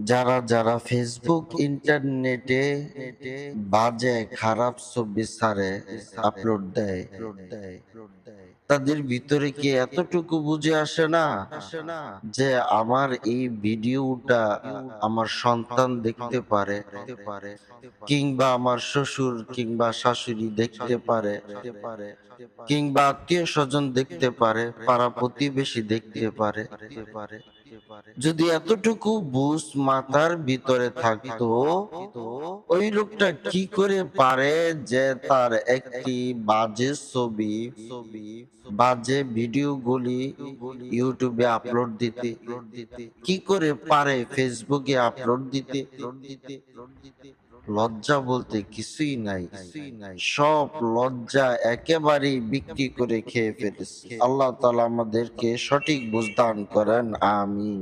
যারা যারা ফেসবুক ইন্টারনেটে বাজে খারাপ ছবি ছাড়ে, আপলোড দেয়, তাদের ভিতরে কি এতটুকু বুঝে আসে না যে আমার এই ভিডিওটা আমার সন্তান দেখতে পারে, কিংবা আমার শ্বশুর কিংবা শাশুড়ি দেখতে পারে, কিংবা আত্মীয় স্বজন দেখতে পারে, পাড়া প্রতিবেশী দেখতে পারে। যদি এতটুকু বুঝ মাথার ভিতরে থাকতো, ওই লোকটা কি করে পারে যে তার একটি বাজে ছবি, বাজে ভিডিওগুলি ইউটিউবে আপলোড দিতে, কি করে পারে ফেসবুকে আপলোড দিতে? লজ্জা বলতে কিছুই নাই, সব লজ্জা একেবারেই বিক্রি করে খেয়ে ফেলেছে। আল্লাহ তাআলা আমাদেরকে সঠিক বুঝ দান করেন, আমিন।